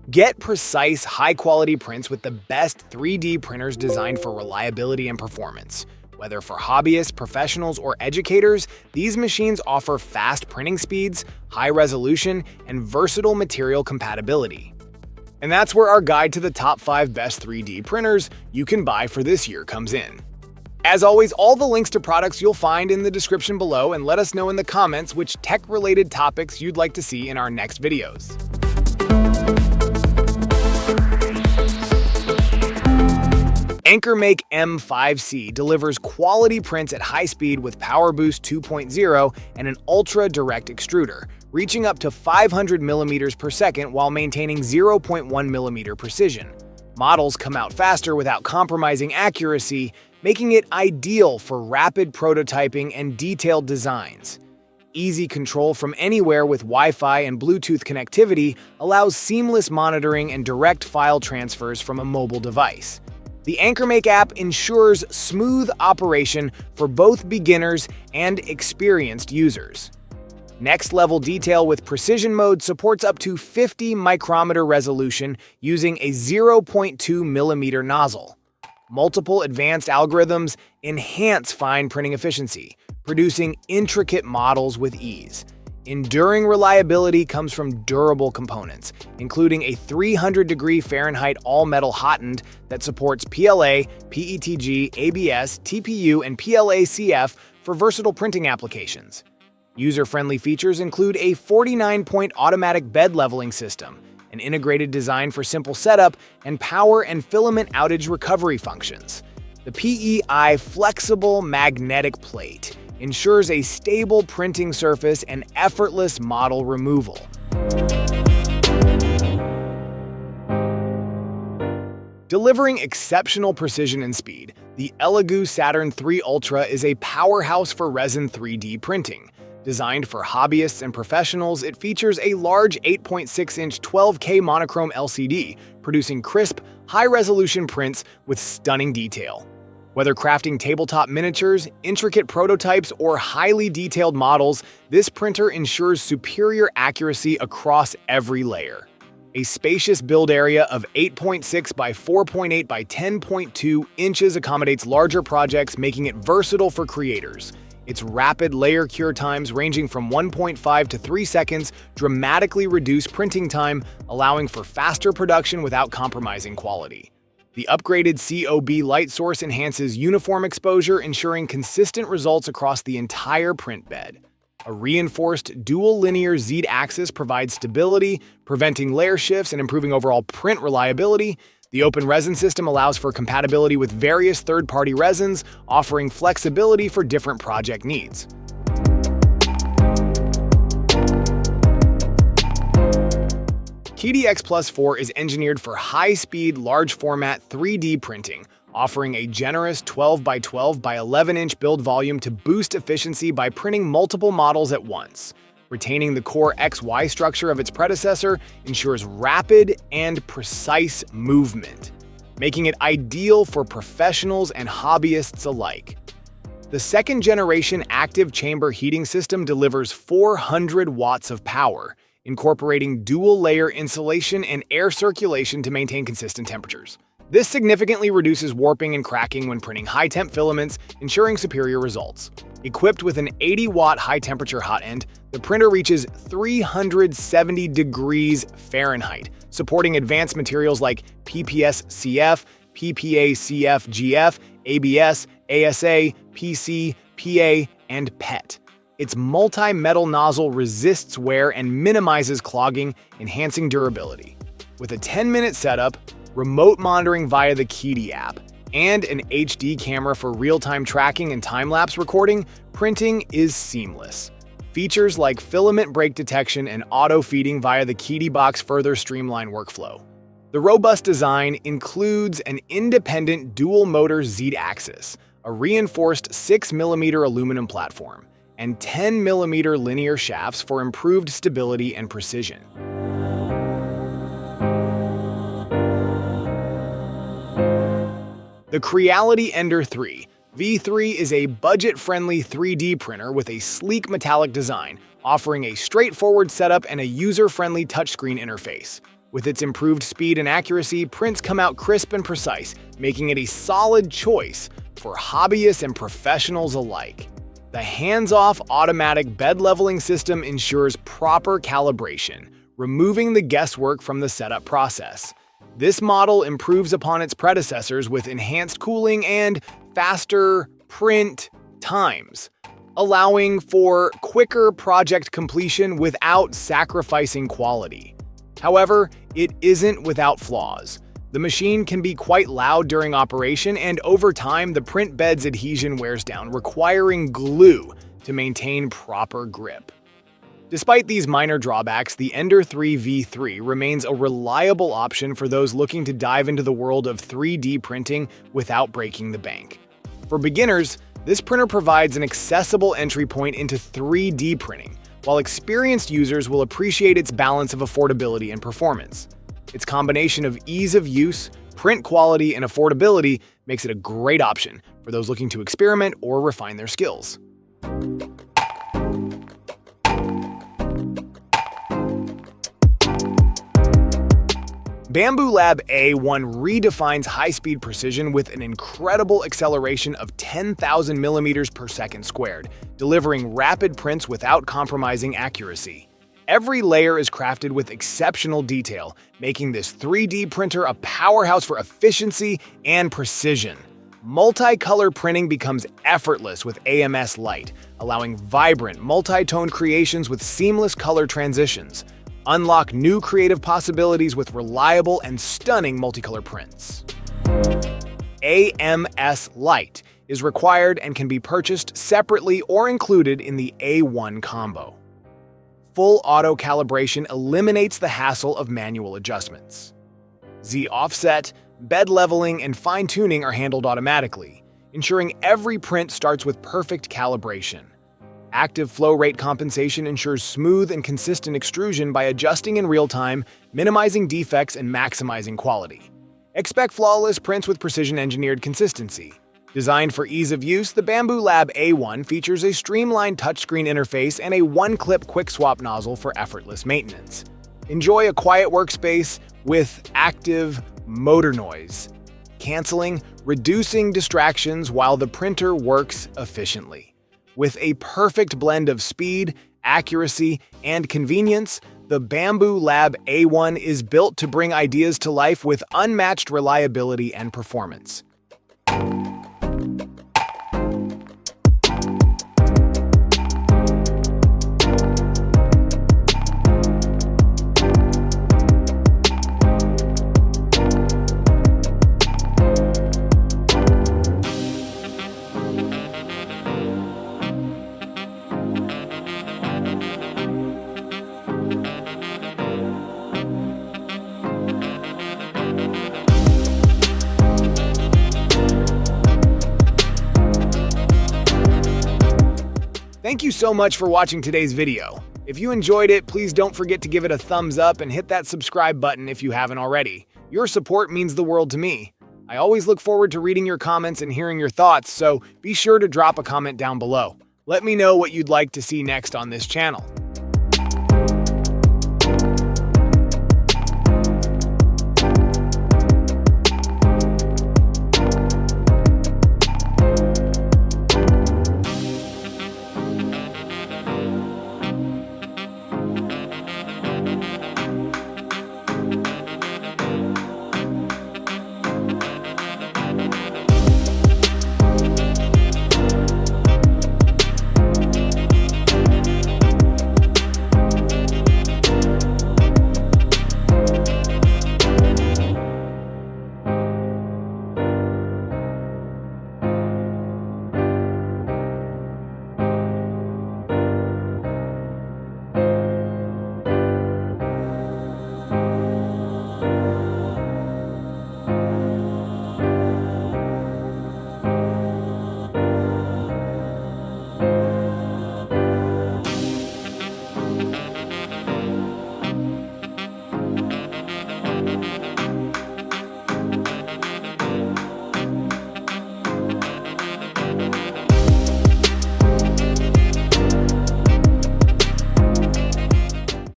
Get precise, high-quality prints with the best 3D printers designed for reliability and performance. Whether for hobbyists, professionals, or educators, these machines offer fast printing speeds, high resolution, and versatile material compatibility. And that's where our guide to the top 5 best 3D printers you can buy for this year comes in. As always, all the links to products you'll find in the description below, and let us know in the comments which tech-related topics you'd like to see in our next videos. AnkerMake M5C delivers quality prints at high speed with Power Boost 2.0 and an ultra-direct extruder, reaching up to 500 mm per second while maintaining 0.1 mm precision. Models come out faster without compromising accuracy, making it ideal for rapid prototyping and detailed designs. Easy control from anywhere with Wi-Fi and Bluetooth connectivity allows seamless monitoring and direct file transfers from a mobile device. The AnkerMake app ensures smooth operation for both beginners and experienced users. Next-level detail with precision mode supports up to 50 micrometer resolution using a 0.2 mm nozzle. Multiple advanced algorithms enhance fine printing efficiency, producing intricate models with ease. Enduring reliability comes from durable components, including a 300-degree Fahrenheit all-metal hot end that supports PLA, PETG, ABS, TPU, and PLA-CF for versatile printing applications. User-friendly features include a 49-point automatic bed leveling system, an integrated design for simple setup, and power and filament outage recovery functions. The PEI flexible magnetic plate ensures a stable printing surface and effortless model removal. Delivering exceptional precision and speed, the Elegoo Saturn III Ultra is a powerhouse for resin 3D printing. Designed for hobbyists and professionals, it features a large 8.6-inch 12K monochrome LCD, producing crisp, high-resolution prints with stunning detail. Whether crafting tabletop miniatures, intricate prototypes, or highly detailed models, this printer ensures superior accuracy across every layer. A spacious build area of 8.6 by 4.8 by 10.2 inches accommodates larger projects, making it versatile for creators. Its rapid layer cure times, ranging from 1.5 to 3 seconds, dramatically reduce printing time, allowing for faster production without compromising quality. The upgraded COB light source enhances uniform exposure, ensuring consistent results across the entire print bed. A reinforced dual linear Z-axis provides stability, preventing layer shifts and improving overall print reliability. The open resin system allows for compatibility with various third-party resins, offering flexibility for different project needs. QIDI X+4 is engineered for high-speed, large-format 3D printing, offering a generous 12 by 12 by 11-inch build volume to boost efficiency by printing multiple models at once. Retaining the core XY structure of its predecessor ensures rapid and precise movement, making it ideal for professionals and hobbyists alike. The second-generation active chamber heating system delivers 400 watts of power, incorporating dual-layer insulation and air circulation to maintain consistent temperatures. This significantly reduces warping and cracking when printing high-temp filaments, ensuring superior results. Equipped with an 80-watt high-temperature hot end, the printer reaches 370 degrees Fahrenheit, supporting advanced materials like PPS-CF, PPA-CF-GF, ABS, ASA, PC, PA, and PET. Its multi-metal nozzle resists wear and minimizes clogging, enhancing durability. With a 10-minute setup, remote monitoring via the QIDI app, and an HD camera for real-time tracking and time-lapse recording, printing is seamless. Features like filament break detection and auto-feeding via the QIDI box further streamline workflow. The robust design includes an independent dual-motor Z-axis, a reinforced 6mm aluminum platform, and 10mm linear shafts for improved stability and precision. The Creality Ender V3 is a budget-friendly 3D printer with a sleek metallic design, offering a straightforward setup and a user-friendly touchscreen interface. With its improved speed and accuracy, prints come out crisp and precise, making it a solid choice for hobbyists and professionals alike. The hands-off automatic bed leveling system ensures proper calibration, removing the guesswork from the setup process. This model improves upon its predecessors with enhanced cooling and faster print times, allowing for quicker project completion without sacrificing quality. However, it isn't without flaws. The machine can be quite loud during operation, and over time, the print bed's adhesion wears down, requiring glue to maintain proper grip. Despite these minor drawbacks, the Ender 3 V3 remains a reliable option for those looking to dive into the world of 3D printing without breaking the bank. For beginners, this printer provides an accessible entry point into 3D printing, while experienced users will appreciate its balance of affordability and performance. Its combination of ease of use, print quality, and affordability makes it a great option for those looking to experiment or refine their skills. Bambu Lab A1 redefines high-speed precision with an incredible acceleration of 10,000 millimeters per second squared, delivering rapid prints without compromising accuracy. Every layer is crafted with exceptional detail, making this 3D printer a powerhouse for efficiency and precision. Multicolor printing becomes effortless with AMS Light, allowing vibrant, multi-tone creations with seamless color transitions. Unlock new creative possibilities with reliable and stunning multicolor prints. AMS Light is required and can be purchased separately or included in the A1 combo. Full auto calibration eliminates the hassle of manual adjustments. Z-offset, bed leveling, and fine-tuning are handled automatically, ensuring every print starts with perfect calibration. Active flow rate compensation ensures smooth and consistent extrusion by adjusting in real time, minimizing defects, and maximizing quality. Expect flawless prints with precision-engineered consistency. Designed for ease of use, the Bambu Lab A1 features a streamlined touchscreen interface and a one-clip quick-swap nozzle for effortless maintenance. Enjoy a quiet workspace with active motor noise, reducing distractions while the printer works efficiently. With a perfect blend of speed, accuracy, and convenience, the Bambu Lab A1 is built to bring ideas to life with unmatched reliability and performance. Thank you so much for watching today's video. If you enjoyed it, please don't forget to give it a thumbs up and hit that subscribe button if you haven't already. Your support means the world to me. I always look forward to reading your comments and hearing your thoughts, so be sure to drop a comment down below. Let me know what you'd like to see next on this channel.